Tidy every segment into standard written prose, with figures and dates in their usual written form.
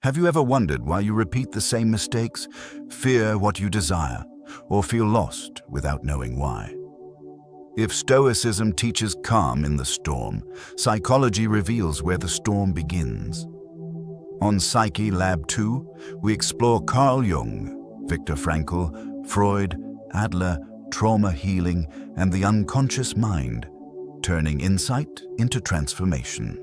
Have you ever wondered why you repeat the same mistakes, fear what you desire, or feel lost without knowing why? If Stoicism teaches calm in the storm, psychology reveals where the storm begins. On Psyche Lab 2, we explore Carl Jung, Viktor Frankl, Freud, Adler, trauma healing, and the unconscious mind, turning insight into transformation.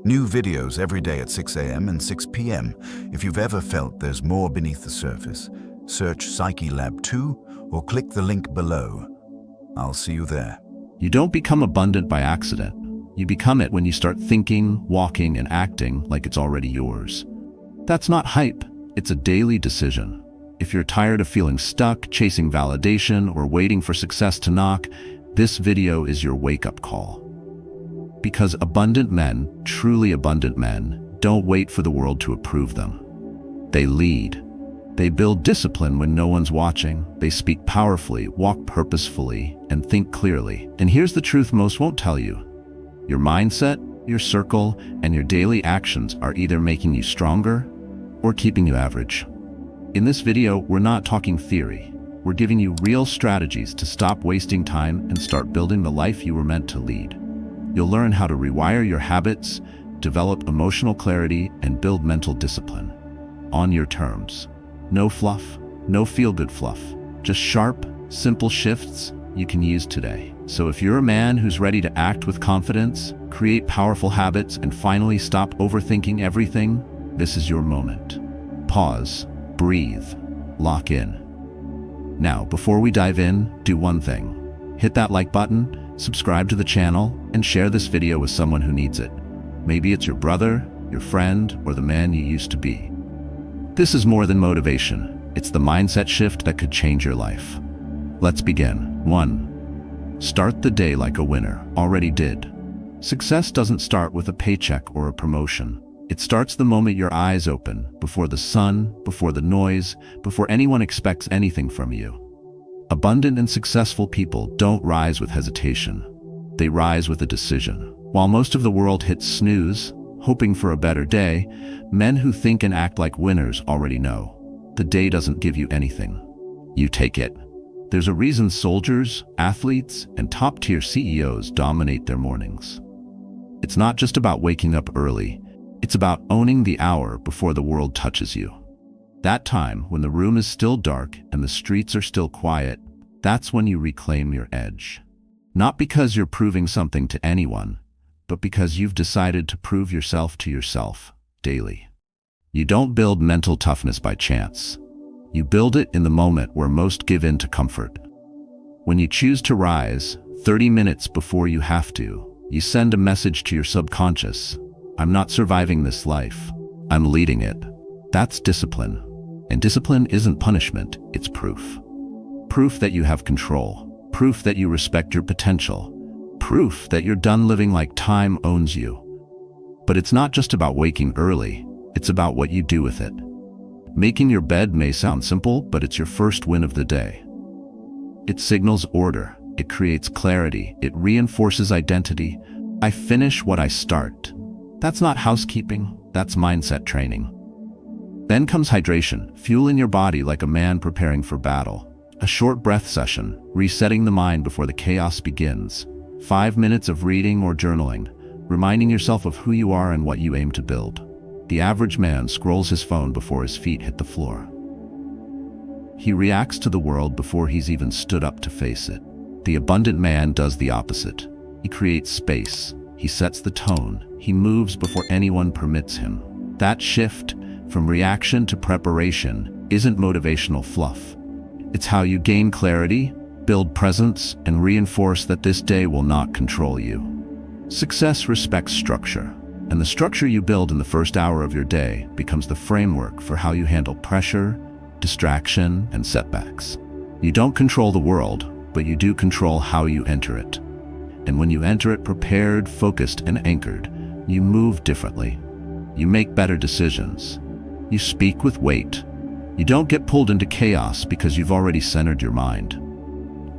New videos every day at 6 a.m. and 6 p.m. If you've ever felt there's more beneath the surface, search Psyche Lab 2 or click the link below. I'll see you there. You don't become abundant by accident. You become it when you start thinking, walking, and acting like it's already yours. That's not hype, it's a daily decision. If you're tired of feeling stuck, chasing validation, or waiting for success to knock, this video is your wake-up call. Because abundant men, truly abundant men, don't wait for the world to approve them. They lead. They build discipline when no one's watching. They speak powerfully, walk purposefully, and think clearly. And here's the truth most won't tell you. Your mindset, your circle, and your daily actions are either making you stronger or keeping you average. In this video, we're not talking theory. We're giving you real strategies to stop wasting time and start building the life you were meant to lead. You'll learn how to rewire your habits, develop emotional clarity, and build mental discipline. On your terms. No fluff, no feel-good fluff. Just sharp, simple shifts you can use today. So if you're a man who's ready to act with confidence, create powerful habits, and finally stop overthinking everything, this is your moment. Pause, breathe, lock in. Now, before we dive in, do one thing. Hit that like button, subscribe to the channel, and share this video with someone who needs it. Maybe it's your brother, your friend, or the man you used to be. This is more than motivation. It's the mindset shift that could change your life. Let's begin. 1. Start the day like a winner already did. Success doesn't start with a paycheck or a promotion. It starts the moment your eyes open, before the sun, before the noise, before anyone expects anything from you. Abundant and successful people don't rise with hesitation. They rise with a decision. While most of the world hits snooze, hoping for a better day, men who think and act like winners already know. The day doesn't give you anything. You take it. There's a reason soldiers, athletes, and top-tier CEOs dominate their mornings. It's not just about waking up early. It's about owning the hour before the world touches you. That time, when the room is still dark and the streets are still quiet, that's when you reclaim your edge. Not because you're proving something to anyone, but because you've decided to prove yourself to yourself daily. You don't build mental toughness by chance. You build it in the moment where most give in to comfort. When you choose to rise 30 minutes before you have to, you send a message to your subconscious. I'm not surviving this life. I'm leading it. That's discipline. And discipline isn't punishment, it's proof. Proof that you have control. Proof that you respect your potential. Proof that you're done living like time owns you. But it's not just about waking early, it's about what you do with it. Making your bed may sound simple, but it's your first win of the day. It signals order, it creates clarity, it reinforces identity. I finish what I start. That's not housekeeping, that's mindset training. Then comes hydration, fuel in your body like a man preparing for battle. A short breath session, resetting the mind before the chaos begins. 5 minutes of reading or journaling, reminding yourself of who you are and what you aim to build. The average man scrolls his phone before his feet hit the floor. He reacts to the world before he's even stood up to face it. The abundant man does the opposite. He creates space. He sets the tone. He moves before anyone permits him. That shift from reaction to preparation isn't motivational fluff. It's how you gain clarity, build presence, and reinforce that this day will not control you. Success respects structure, and the structure you build in the first hour of your day becomes the framework for how you handle pressure, distraction, and setbacks. You don't control the world, but you do control how you enter it. And when you enter it prepared, focused, and anchored, you move differently. You make better decisions. You speak with weight. You don't get pulled into chaos because you've already centered your mind.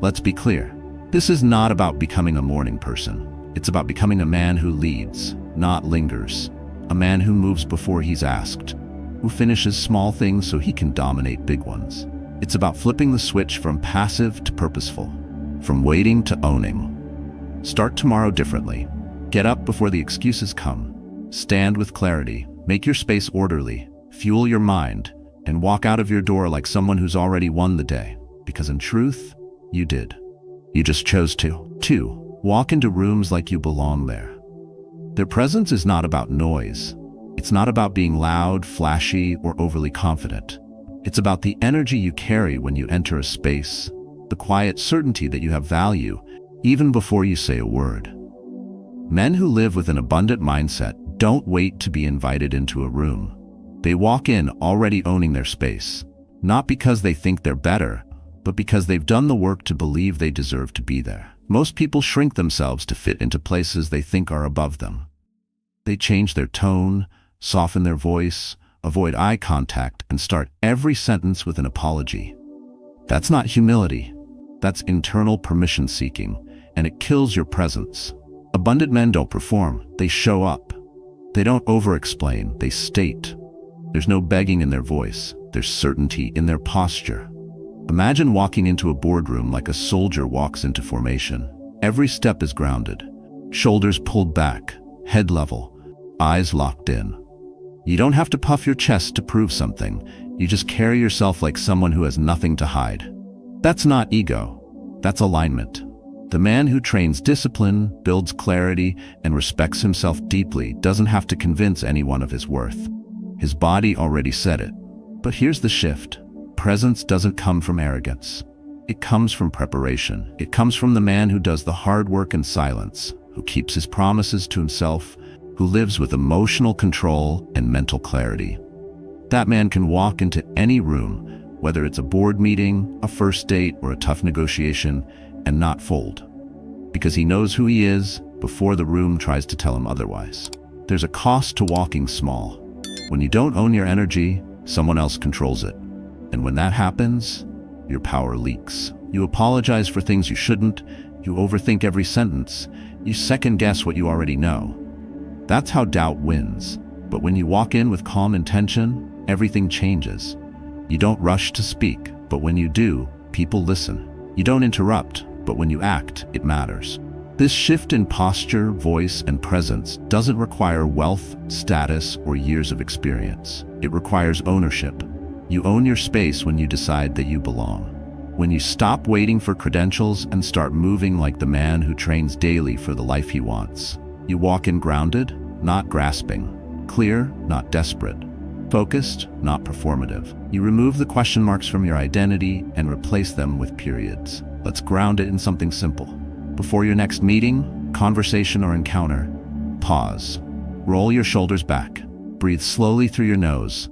Let's be clear. This is not about becoming a morning person. It's about becoming a man who leads, not lingers. A man who moves before he's asked. who finishes small things so he can dominate big ones. It's about flipping the switch from passive to purposeful, from waiting to owning. Start tomorrow differently. Get up before the excuses come. Stand with clarity. Make your space orderly. Fuel your mind. And walk out of your door like someone who's already won the day. Because in truth, you did. You just chose to. 2. Walk into rooms like you belong there. Their presence is not about noise. It's not about being loud, flashy, or overly confident. It's about the energy you carry when you enter a space, the quiet certainty that you have value, even before you say a word. Men who live with an abundant mindset don't wait to be invited into a room. They walk in already owning their space, not because they think they're better, but because they've done the work to believe they deserve to be there. Most people shrink themselves to fit into places they think are above them. They change their tone, soften their voice, avoid eye contact, and start every sentence with an apology. That's not humility. That's internal permission seeking, and it kills your presence. Abundant men don't perform, they show up. They don't over-explain, they state. There's no begging in their voice, there's certainty in their posture. Imagine walking into a boardroom like a soldier walks into formation. Every step is grounded, shoulders pulled back, head level, eyes locked in. You don't have to puff your chest to prove something, you just carry yourself like someone who has nothing to hide. That's not ego, that's alignment. The man who trains discipline, builds clarity, and respects himself deeply doesn't have to convince anyone of his worth. His body already said it. But here's the shift. Presence doesn't come from arrogance. It comes from preparation. It comes from the man who does the hard work in silence, who keeps his promises to himself, who lives with emotional control and mental clarity. That man can walk into any room, whether it's a board meeting, a first date, or a tough negotiation, and not fold. Because he knows who he is before the room tries to tell him otherwise. There's a cost to walking small. When you don't own your energy, someone else controls it. And when that happens, your power leaks. You apologize for things you shouldn't, you overthink every sentence, you second-guess what you already know. That's how doubt wins. But when you walk in with calm intention, everything changes. You don't rush to speak, but when you do, people listen. You don't interrupt, but when you act, it matters. This shift in posture, voice, and presence doesn't require wealth, status, or years of experience. It requires ownership. You own your space when you decide that you belong. When you stop waiting for credentials and start moving like the man who trains daily for the life he wants. You walk in grounded, not grasping. Clear, not desperate. Focused, not performative. You remove the question marks from your identity and replace them with periods. Let's ground it in something simple. Before your next meeting, conversation, or encounter, pause. Roll your shoulders back. Breathe slowly through your nose.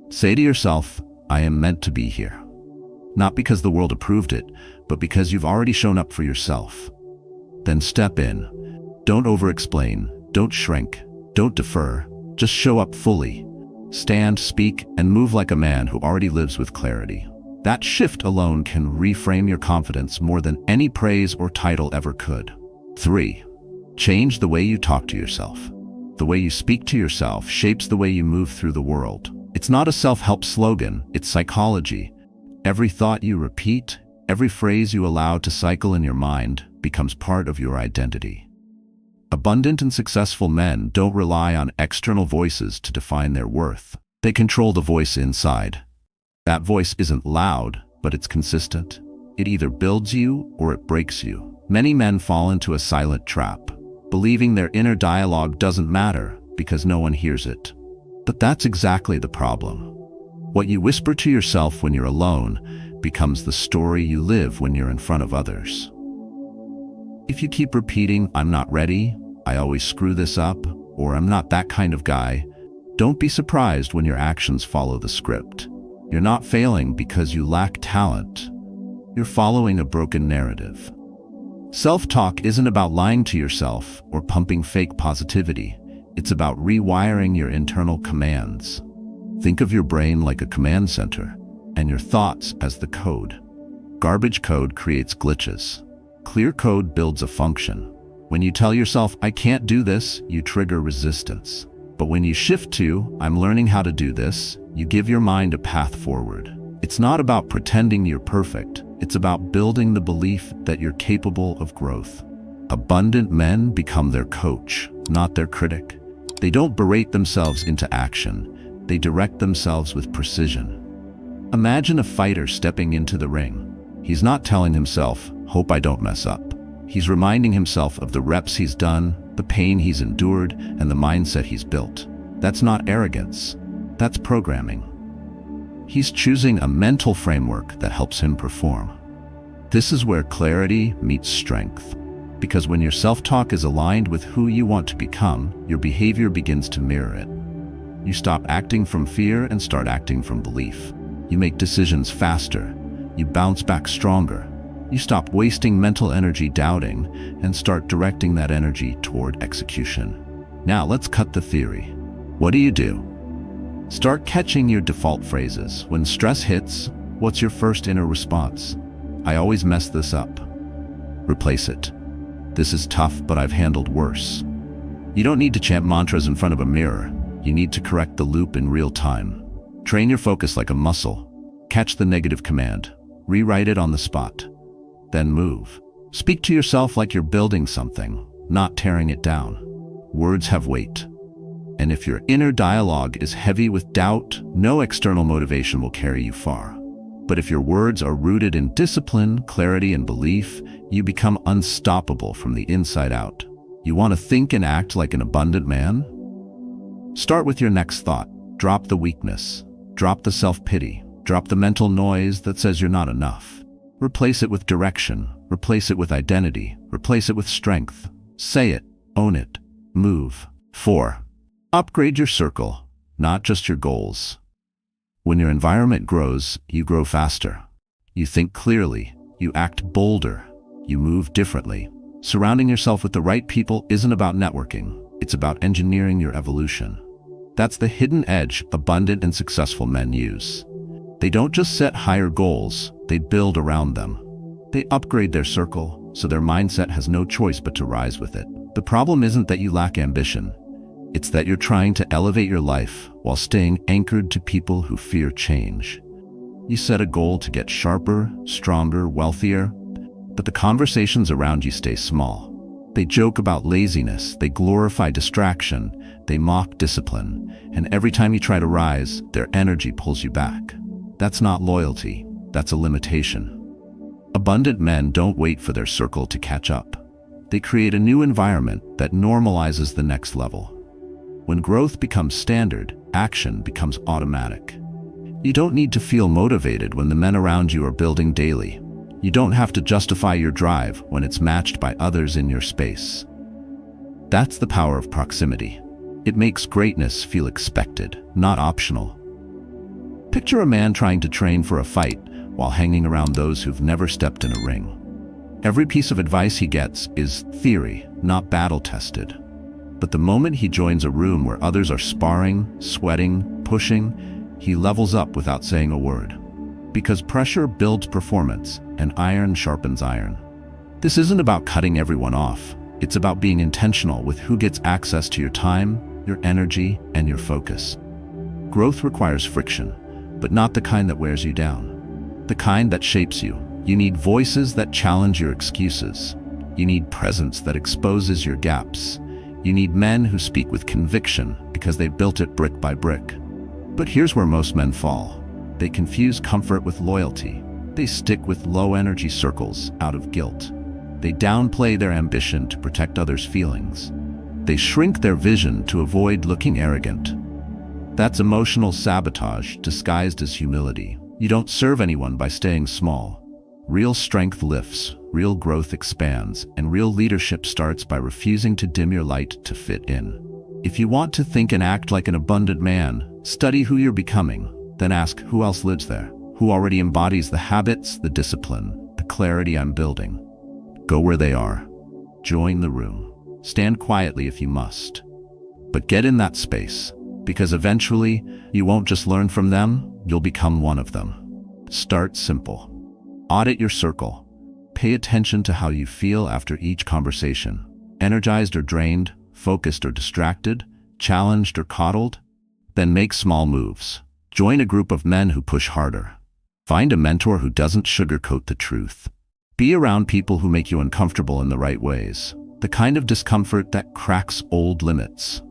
Say to yourself, I am meant to be here. Not because the world approved it, but because you've already shown up for yourself. Then step in. Don't over-explain. Don't shrink. Don't defer. Just show up fully. Stand, speak, and move like a man who already lives with clarity. That shift alone can reframe your confidence more than any praise or title ever could. 3. Change the way you talk to yourself. The way you speak to yourself shapes the way you move through the world. It's not a self-help slogan, it's psychology. Every thought you repeat, every phrase you allow to cycle in your mind becomes part of your identity. Abundant and successful men don't rely on external voices to define their worth. They control the voice inside. That voice isn't loud, but it's consistent. It either builds you or it breaks you. Many men fall into a silent trap, believing their inner dialogue doesn't matter because no one hears it. But that's exactly the problem. What you whisper to yourself when you're alone becomes the story you live when you're in front of others. If you keep repeating, I'm not ready, I always screw this up, or I'm not that kind of guy, don't be surprised when your actions follow the script. You're not failing because you lack talent. You're following a broken narrative. Self-talk isn't about lying to yourself or pumping fake positivity. It's about rewiring your internal commands. Think of your brain like a command center, and your thoughts as the code. Garbage code creates glitches. Clear code builds a function. When you tell yourself, I can't do this, you trigger resistance. But when you shift to, I'm learning how to do this, You give your mind a path forward. It's not about pretending you're perfect. It's about building the belief that you're capable of growth. Abundant men become their coach, not their critic. They don't berate themselves into action. They direct themselves with precision. Imagine a fighter stepping into the ring. He's not telling himself, "Hope I don't mess up." He's reminding himself of the reps he's done, the pain he's endured, and the mindset he's built. That's not arrogance. That's programming. He's choosing a mental framework that helps him perform. This is where clarity meets strength. Because when your self-talk is aligned with who you want to become, your behavior begins to mirror it. You stop acting from fear and start acting from belief. You make decisions faster. You bounce back stronger. You stop wasting mental energy doubting and start directing that energy toward execution. Now let's cut the theory. What do? Start catching your default phrases. When stress hits, what's your first inner response? "I always mess this up." Replace it. "This is tough, but I've handled worse." You don't need to chant mantras in front of a mirror. You need to correct the loop in real time. Train your focus like a muscle. Catch the negative command. Rewrite it on the spot. Then move. Speak to yourself like you're building something, not tearing it down. Words have weight. And if your inner dialogue is heavy with doubt, no external motivation will carry you far. But if your words are rooted in discipline, clarity, and belief, you become unstoppable from the inside out. You want to think and act like an abundant man? Start with your next thought. Drop the weakness. Drop the self-pity. Drop the mental noise that says you're not enough. Replace it with direction. Replace it with identity. Replace it with strength. Say it. Own it. Move. 4. Upgrade your circle, not just your goals. When your environment grows, you grow faster. You think clearly. You act bolder. You move differently. Surrounding yourself with the right people isn't about networking. It's about engineering your evolution. That's the hidden edge abundant and successful men use. They don't just set higher goals, they build around them. They upgrade their circle, so their mindset has no choice but to rise with it. The problem isn't that you lack ambition. It's that you're trying to elevate your life while staying anchored to people who fear change. You set a goal to get sharper, stronger, wealthier, but the conversations around you stay small. They joke about laziness, they glorify distraction, they mock discipline, and every time you try to rise, their energy pulls you back. That's not loyalty, that's a limitation. Abundant men don't wait for their circle to catch up. They create a new environment that normalizes the next level. When growth becomes standard, action becomes automatic. You don't need to feel motivated when the men around you are building daily. You don't have to justify your drive when it's matched by others in your space. That's the power of proximity. It makes greatness feel expected, not optional. Picture a man trying to train for a fight while hanging around those who've never stepped in a ring. Every piece of advice he gets is theory, not battle-tested. But the moment he joins a room where others are sparring, sweating, pushing, he levels up without saying a word. Because pressure builds performance, and iron sharpens iron. This isn't about cutting everyone off. It's about being intentional with who gets access to your time, your energy, and your focus. Growth requires friction, but not the kind that wears you down. The kind that shapes you. You need voices that challenge your excuses. You need presence that exposes your gaps. You need men who speak with conviction because they built it brick by brick. But here's where most men fall. They confuse comfort with loyalty. They stick with low-energy circles out of guilt. They downplay their ambition to protect others' feelings. They shrink their vision to avoid looking arrogant. That's emotional sabotage disguised as humility. You don't serve anyone by staying small. Real strength lifts, real growth expands, and real leadership starts by refusing to dim your light to fit in. If you want to think and act like an abundant man, study who you're becoming, then ask who else lives there, who already embodies the habits, the discipline, the clarity I'm building. Go where they are. Join the room. Stand quietly if you must. But get in that space, because eventually you won't just learn from them, you'll become one of them. Start simple. Audit your circle. Pay attention to how you feel after each conversation. Energized or drained, focused or distracted, challenged or coddled? Then make small moves. Join a group of men who push harder. Find a mentor who doesn't sugarcoat the truth. Be around people who make you uncomfortable in the right ways. The kind of discomfort that cracks old limits.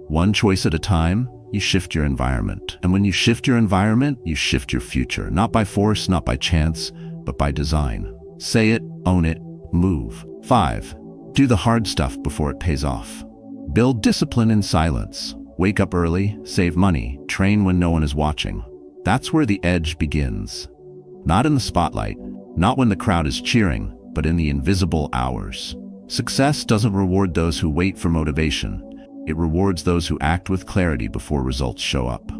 One choice at a time, you shift your environment. And when you shift your environment, you shift your future. Not by force, not by chance, but by design. Say it, own it, move. 5. Do the hard stuff before it pays off. Build discipline in silence. Wake up early, save money, train when no one is watching. That's where the edge begins. Not in the spotlight, not when the crowd is cheering, but in the invisible hours. Success doesn't reward those who wait for motivation. It rewards those who act with clarity before results show up.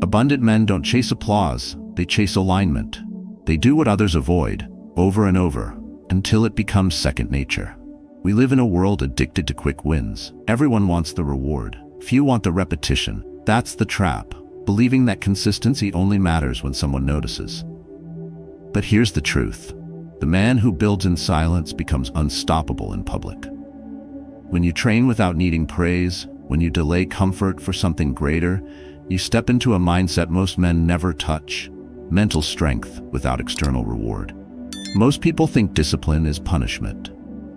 Abundant men don't chase applause, they chase alignment. They do what others avoid, over and over, until it becomes second nature. We live in a world addicted to quick wins. Everyone wants the reward. Few want the repetition. That's the trap, believing that consistency only matters when someone notices. But here's the truth. The man who builds in silence becomes unstoppable in public. When you train without needing praise, when you delay comfort for something greater, you step into a mindset most men never touch. Mental strength without external reward. Most people think discipline is punishment.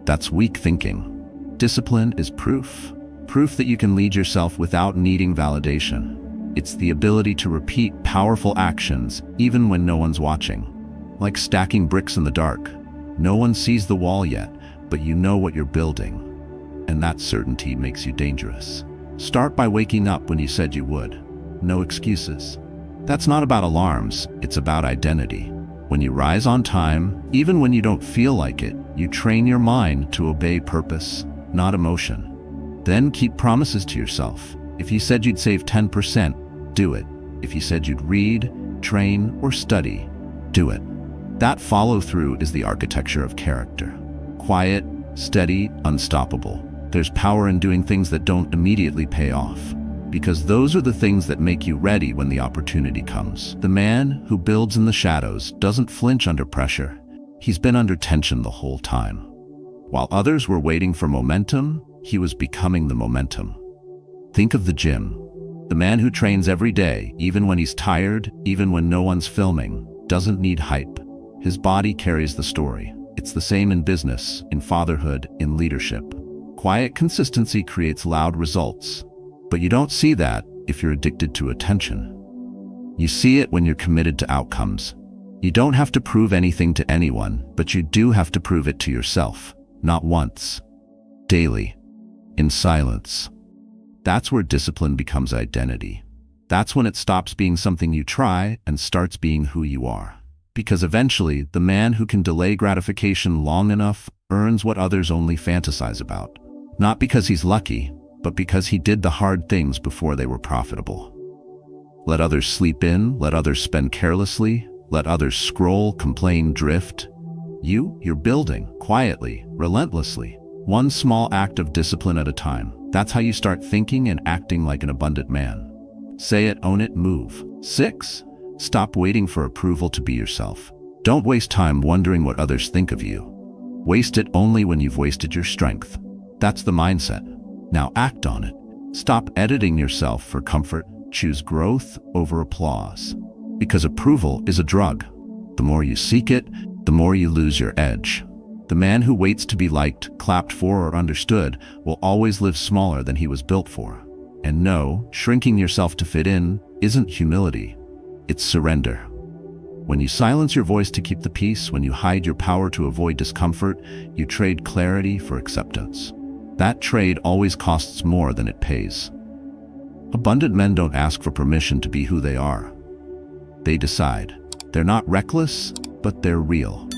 That's weak thinking. Discipline is proof. Proof that you can lead yourself without needing validation. It's the ability to repeat powerful actions even when no one's watching. Like stacking bricks in the dark. No one sees the wall yet, but you know what you're building. And that certainty makes you dangerous. Start by waking up when you said you would. No excuses. That's not about alarms, it's about identity. When you rise on time, even when you don't feel like it, you train your mind to obey purpose, not emotion. Then keep promises to yourself. If you said you'd save 10%, do it. If you said you'd read, train, or study, do it. That follow-through is the architecture of character. Quiet, steady, unstoppable. There's power in doing things that don't immediately pay off, because those are the things that make you ready when the opportunity comes. The man who builds in the shadows doesn't flinch under pressure. He's been under tension the whole time. While others were waiting for momentum, he was becoming the momentum. Think of the gym. The man who trains every day, even when he's tired, even when no one's filming, doesn't need hype. His body carries the story. It's the same in business, in fatherhood, in leadership. Quiet consistency creates loud results. But you don't see that if you're addicted to attention. You see it when you're committed to outcomes. You don't have to prove anything to anyone, but you do have to prove it to yourself. Not once. Daily. In silence. That's where discipline becomes identity. That's when it stops being something you try and starts being who you are. Because eventually, the man who can delay gratification long enough earns what others only fantasize about. Not because he's lucky, but because he did the hard things before they were profitable. Let others sleep in, let others spend carelessly, let others scroll, complain, drift. You're building, quietly, relentlessly, one small act of discipline at a time. That's how you start thinking and acting like an abundant man. Say it, own it, move. 6. Stop waiting for approval to be yourself. Don't waste time wondering what others think of you. Waste it only when you've wasted your strength. That's the mindset. Now act on it. Stop editing yourself for comfort. Choose growth over applause. Because approval is a drug. The more you seek it, the more you lose your edge. The man who waits to be liked, clapped for, or understood will always live smaller than he was built for. And no, shrinking yourself to fit in isn't humility. It's surrender. When you silence your voice to keep the peace, when you hide your power to avoid discomfort, you trade clarity for acceptance. That trade always costs more than it pays. Abundant men don't ask for permission to be who they are. They decide. They're not reckless, but they're real.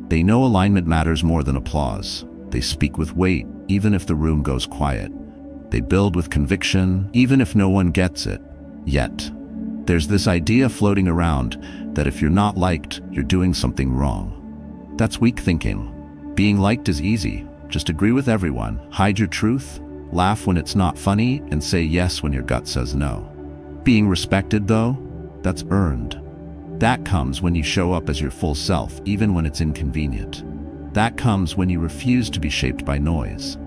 They know alignment matters more than applause. They speak with weight, even if the room goes quiet. They build with conviction, even if no one gets it. Yet, there's this idea floating around that if you're not liked, you're doing something wrong. That's weak thinking. Being liked is easy. Just agree with everyone, hide your truth, laugh when it's not funny, and say yes when your gut says no. Being respected, though, that's earned. That comes when you show up as your full self, even when it's inconvenient. That comes when you refuse to be shaped by noise.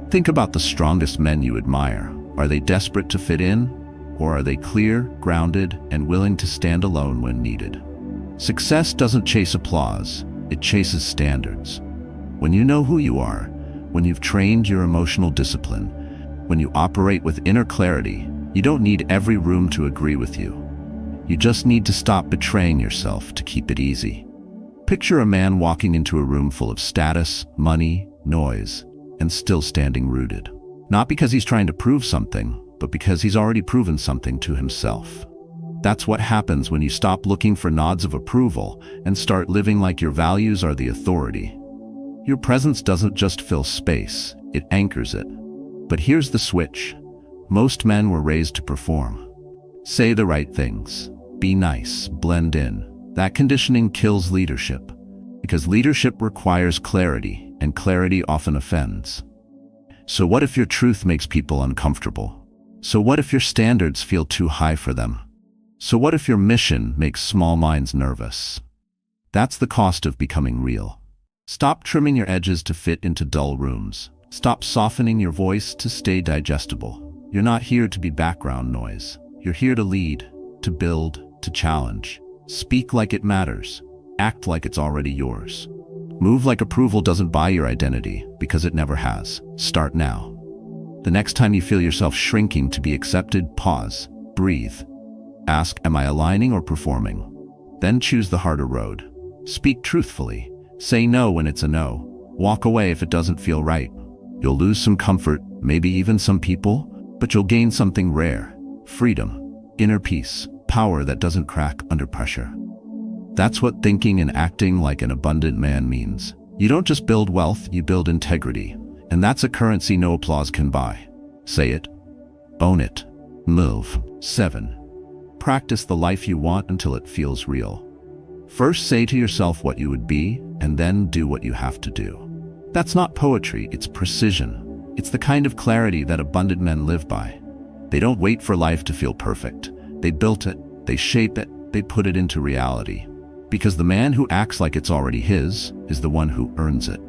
Think about the strongest men you admire. Are they desperate to fit in? Or are they clear, grounded, and willing to stand alone when needed? Success doesn't chase applause, it chases standards. When you know who you are, when you've trained your emotional discipline, when you operate with inner clarity, you don't need every room to agree with you. You just need to stop betraying yourself to keep it easy. Picture a man walking into a room full of status, money, noise, and still standing rooted. Not because he's trying to prove something, but because he's already proven something to himself. That's what happens when you stop looking for nods of approval and start living like your values are the authority. Your presence doesn't just fill space, it anchors it. But here's the switch. Most men were raised to perform. Say the right things. Be nice. Blend in. That conditioning kills leadership. Because leadership requires clarity, and clarity often offends. So what if your truth makes people uncomfortable? So what if your standards feel too high for them? So what if your mission makes small minds nervous? That's the cost of becoming real. Stop trimming your edges to fit into dull rooms. Stop softening your voice to stay digestible. You're not here to be background noise. You're here to lead, to build, to challenge. Speak like it matters. Act like it's already yours. Move like approval doesn't buy your identity, because it never has. Start now. The next time you feel yourself shrinking to be accepted, pause, breathe. Ask, am I aligning or performing? Then choose the harder road. Speak truthfully. Say no when it's a no. Walk away if it doesn't feel right. You'll lose some comfort, maybe even some people, but you'll gain something rare. Freedom, inner peace, power that doesn't crack under pressure. That's what thinking and acting like an abundant man means. You don't just build wealth, you build integrity. And that's a currency no applause can buy. Say it. Own it. Move. 7. Practice the life you want until it feels real. First say to yourself what you would be, and then do what you have to do. That's not poetry, it's precision. It's the kind of clarity that abundant men live by. They don't wait for life to feel perfect. They built it, they shape it, they put it into reality. Because the man who acts like it's already his is the one who earns it.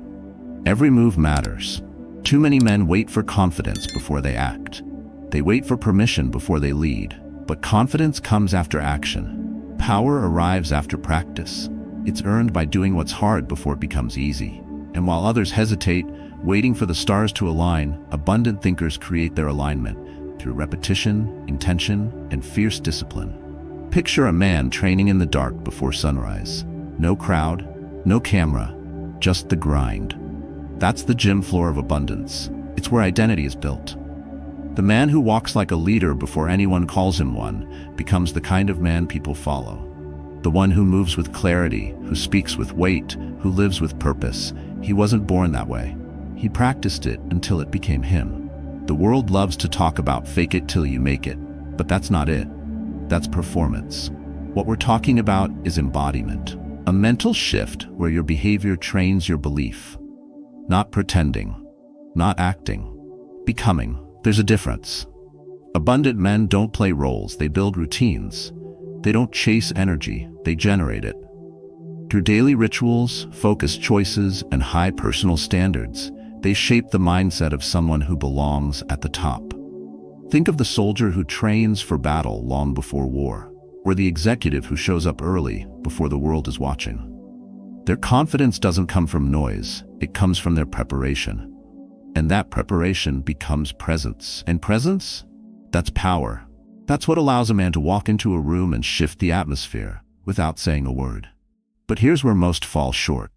Every move matters. Too many men wait for confidence before they act. They wait for permission before they lead. But confidence comes after action. Power arrives after practice. It's earned by doing what's hard before it becomes easy. And while others hesitate, waiting for the stars to align, abundant thinkers create their alignment through repetition, intention, and fierce discipline. Picture a man training in the dark before sunrise. No crowd, no camera, just the grind. That's the gym floor of abundance. It's where identity is built. The man who walks like a leader before anyone calls him one becomes the kind of man people follow. The one who moves with clarity, who speaks with weight, who lives with purpose. He wasn't born that way. He practiced it until it became him. The world loves to talk about fake it till you make it, but that's not it. That's performance. What we're talking about is embodiment, a mental shift where your behavior trains your belief. Not pretending, not acting, becoming. There's a difference. Abundant men don't play roles, they build routines. They don't chase energy, they generate it. Through daily rituals, focused choices, and high personal standards, they shape the mindset of someone who belongs at the top. Think of the soldier who trains for battle long before war, or the executive who shows up early before the world is watching. Their confidence doesn't come from noise, it comes from their preparation. And that preparation becomes presence. And presence? That's power. That's what allows a man to walk into a room and shift the atmosphere without saying a word. But here's where most fall short.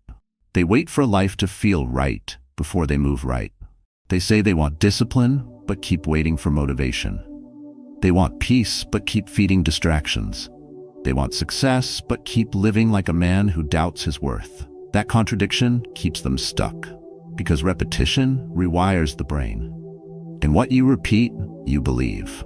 They wait for life to feel right before they move right. They say they want discipline, but keep waiting for motivation. They want peace, but keep feeding distractions. They want success, but keep living like a man who doubts his worth. That contradiction keeps them stuck, because repetition rewires the brain. And what you repeat, you believe.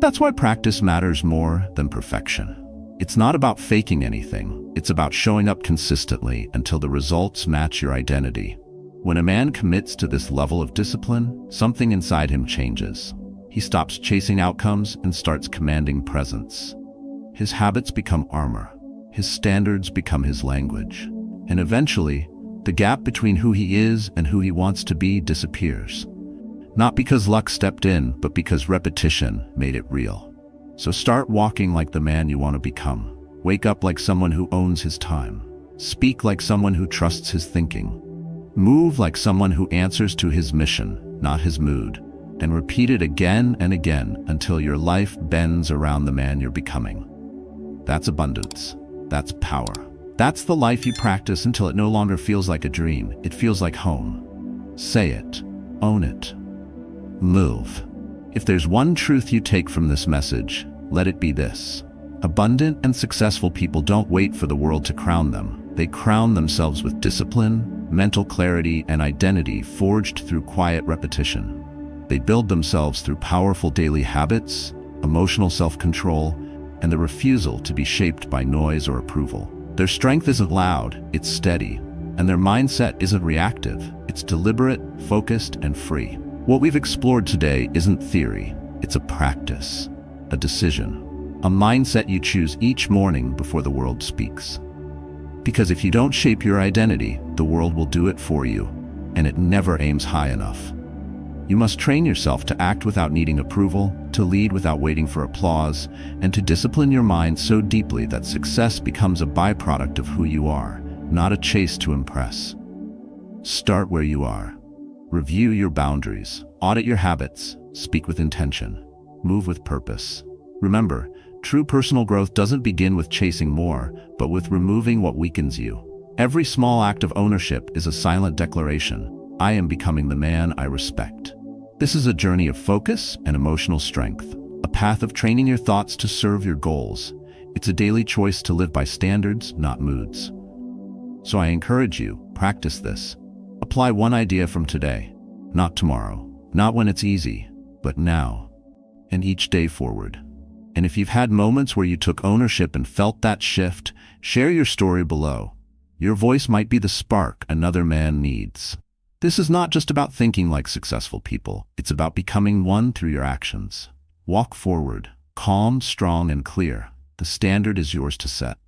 That's why practice matters more than perfection. It's not about faking anything, it's about showing up consistently until the results match your identity. When a man commits to this level of discipline, something inside him changes. He stops chasing outcomes and starts commanding presence. His habits become armor. His standards become his language. And eventually, the gap between who he is and who he wants to be disappears. Not because luck stepped in, but because repetition made it real. So start walking like the man you want to become. Wake up like someone who owns his time. Speak like someone who trusts his thinking. Move like someone who answers to his mission, not his mood. And repeat it again and again until your life bends around the man you're becoming. That's abundance. That's power. That's the life you practice until it no longer feels like a dream. It feels like home. Say it. Own it. Move. If there's one truth you take from this message, let it be this. Abundant and successful people don't wait for the world to crown them. They crown themselves with discipline, mental clarity, and identity forged through quiet repetition. They build themselves through powerful daily habits, emotional self-control, and the refusal to be shaped by noise or approval. Their strength isn't loud, it's steady, and their mindset isn't reactive, it's deliberate, focused, and free. What we've explored today isn't theory, it's a practice, a decision, a mindset you choose each morning before the world speaks. Because if you don't shape your identity, the world will do it for you, and it never aims high enough. You must train yourself to act without needing approval, to lead without waiting for applause, and to discipline your mind so deeply that success becomes a byproduct of who you are, not a chase to impress. Start where you are. Review your boundaries, audit your habits, speak with intention, move with purpose. Remember, true personal growth doesn't begin with chasing more, but with removing what weakens you. Every small act of ownership is a silent declaration. I am becoming the man I respect. This is a journey of focus and emotional strength, a path of training your thoughts to serve your goals. It's a daily choice to live by standards, not moods. So I encourage you, practice this. Apply one idea from today, not tomorrow, not when it's easy, but now, and each day forward. And if you've had moments where you took ownership and felt that shift, share your story below. Your voice might be the spark another man needs. This is not just about thinking like successful people. It's about becoming one through your actions. Walk forward, calm, strong, and clear. The standard is yours to set.